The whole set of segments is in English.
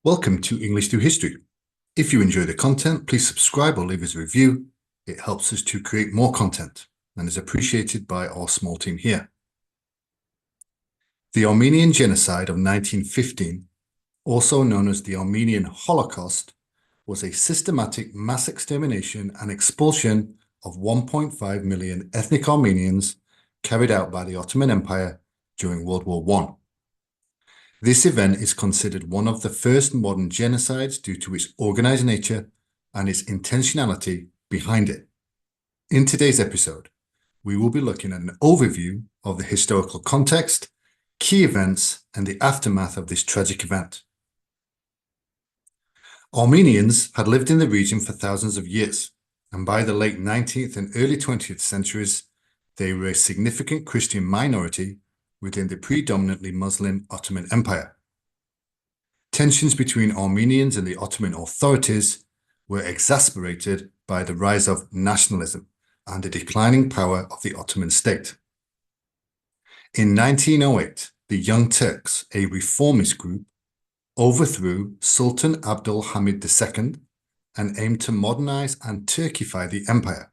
Welcome to English Through History. If you enjoy the content, please subscribe or leave us a review. It helps us to create more content and is appreciated by our small team here. The Armenian Genocide of 1915, also known as the Armenian Holocaust, was a systematic mass extermination and expulsion of 1.5 million ethnic Armenians carried out by the Ottoman Empire during World War I. This event is considered one of the first modern genocides due to its organized nature and its intentionality behind it. In today's episode, we will be looking at an overview of the historical context, key events, and the aftermath of this tragic event. Armenians had lived in the region for thousands of years, and by the late 19th and early 20th centuries, they were a significant Christian minority within the predominantly Muslim Ottoman Empire. Tensions between Armenians and the Ottoman authorities were exacerbated by the rise of nationalism and the declining power of the Ottoman state. In 1908, the Young Turks, a reformist group, overthrew Sultan Abdul Hamid II and aimed to modernize and Turkify the empire.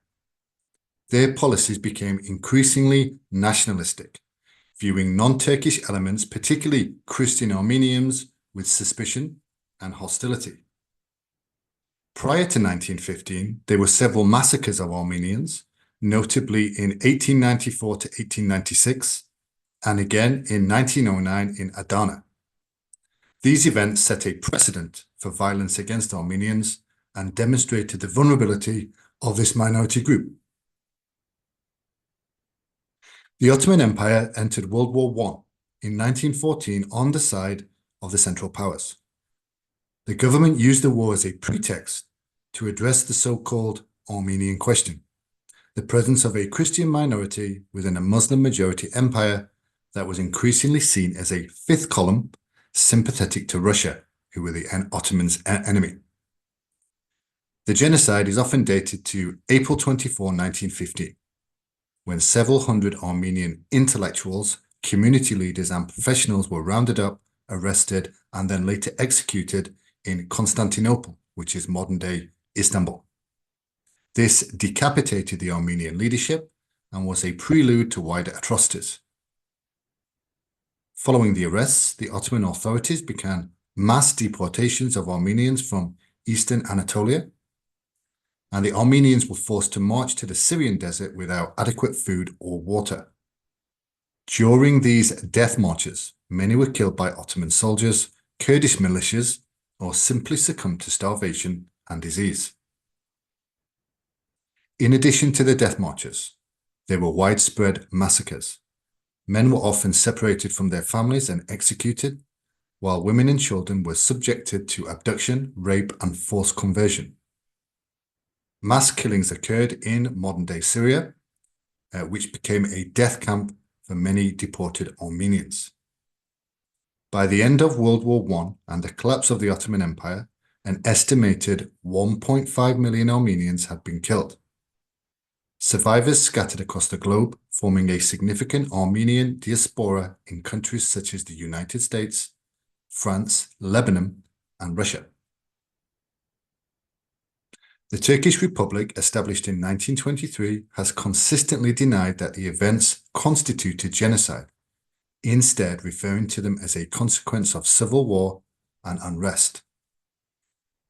Their policies became increasingly nationalistic, viewing non-Turkish elements, particularly Christian Armenians, with suspicion and hostility. Prior to 1915, there were several massacres of Armenians, notably in 1894 to 1896, and again in 1909 in Adana. These events set a precedent for violence against Armenians and demonstrated the vulnerability of this minority group. The Ottoman Empire entered World War I in 1914 on the side of the Central Powers. The government used the war as a pretext to address the so-called Armenian question, the presence of a Christian minority within a Muslim-majority empire that was increasingly seen as a fifth column sympathetic to Russia, who were the Ottomans' enemy. The genocide is often dated to April 24, 1915. When several hundred Armenian intellectuals, community leaders, and professionals were rounded up, arrested, and then later executed in Constantinople, which is modern-day Istanbul. This decapitated the Armenian leadership and was a prelude to wider atrocities. Following the arrests, the Ottoman authorities began mass deportations of Armenians from eastern Anatolia, and the Armenians were forced to march to the Syrian desert without adequate food or water. During these death marches, many were killed by Ottoman soldiers, Kurdish militias, or simply succumbed to starvation and disease. In addition to the death marches, there were widespread massacres. Men were often separated from their families and executed, while women and children were subjected to abduction, rape, and forced conversion. Mass killings occurred in modern-day Syria, which became a death camp for many deported Armenians. By the end of World War I and the collapse of the Ottoman Empire, an estimated 1.5 million Armenians had been killed. Survivors scattered across the globe, forming a significant Armenian diaspora in countries such as the United States, France, Lebanon, and Russia. The Turkish Republic, established in 1923, has consistently denied that the events constituted genocide, instead referring to them as a consequence of civil war and unrest.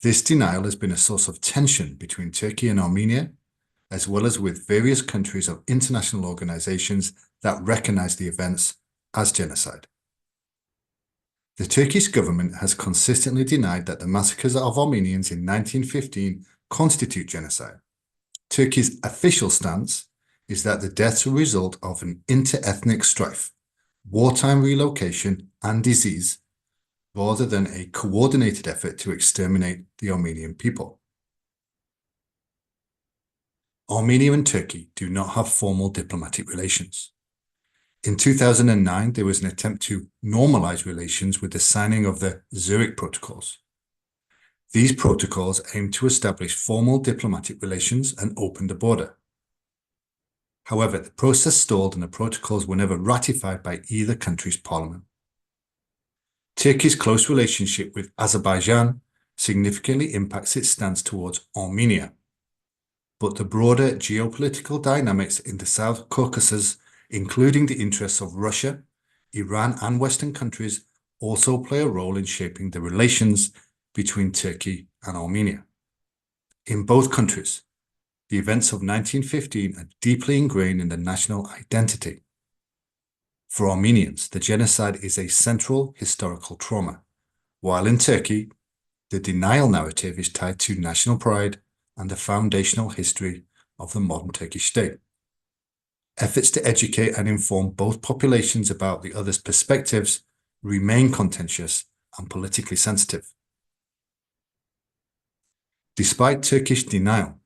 This denial has been a source of tension between Turkey and Armenia, as well as with various countries of international organizations that recognize the events as genocide. The Turkish government has consistently denied that the massacres of Armenians in 1915 constitute genocide. Turkey's official stance is that the deaths were a result of an inter-ethnic strife, wartime relocation, and disease, rather than a coordinated effort to exterminate the Armenian people. Armenia and Turkey do not have formal diplomatic relations. In 2009, there was an attempt to normalize relations with the signing of the Zurich Protocols. These protocols aim to establish formal diplomatic relations and open the border. However, the process stalled and the protocols were never ratified by either country's parliament. Turkey's close relationship with Azerbaijan significantly impacts its stance towards Armenia. But the broader geopolitical dynamics in the South Caucasus, including the interests of Russia, Iran, and Western countries, also play a role in shaping the relations between Turkey and Armenia. In both countries, the events of 1915 are deeply ingrained in the national identity. For Armenians, the genocide is a central historical trauma, while in Turkey, the denial narrative is tied to national pride and the foundational history of the modern Turkish state. Efforts to educate and inform both populations about the other's perspectives remain contentious and politically sensitive. Despite Turkish denial,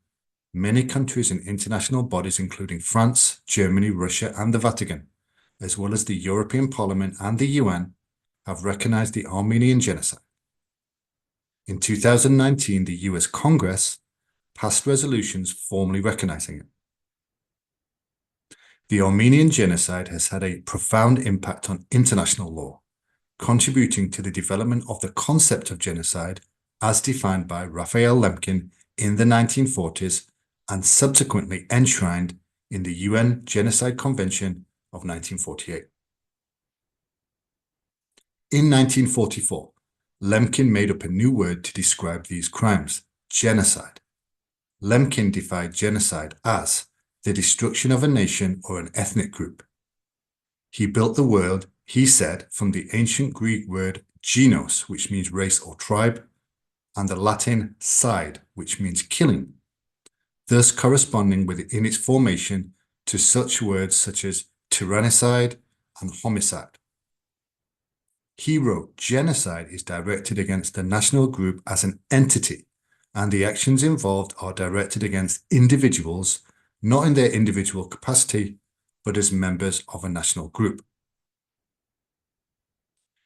many countries and international bodies, including France, Germany, Russia, and the Vatican, as well as the European Parliament and the UN, have recognized the Armenian Genocide. In 2019, the US Congress passed resolutions formally recognizing it. The Armenian Genocide has had a profound impact on international law, contributing to the development of the concept of genocide as defined by Raphael Lemkin in the 1940s and subsequently enshrined in the UN Genocide Convention of 1948. In 1944, Lemkin made up a new word to describe these crimes: genocide. Lemkin defined genocide as the destruction of a nation or an ethnic group. He built the word, he said, from the ancient Greek word genos, which means race or tribe, and the Latin cide, which means killing, thus corresponding within its formation to such words such as tyrannicide and homicide. He wrote, genocide is directed against the national group as an entity, and the actions involved are directed against individuals, not in their individual capacity, but as members of a national group.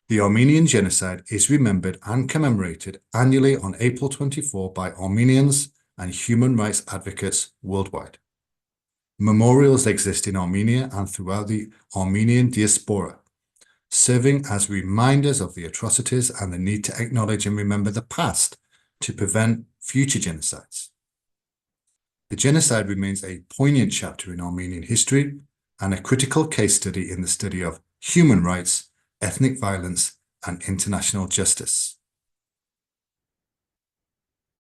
The Armenian Genocide is remembered and commemorated annually on April 24 by Armenians and human rights advocates worldwide. Memorials exist in Armenia and throughout the Armenian diaspora, serving as reminders of the atrocities and the need to acknowledge and remember the past to prevent future genocides. The genocide remains a poignant chapter in Armenian history and a critical case study in the study of human rights, ethnic violence, and international justice.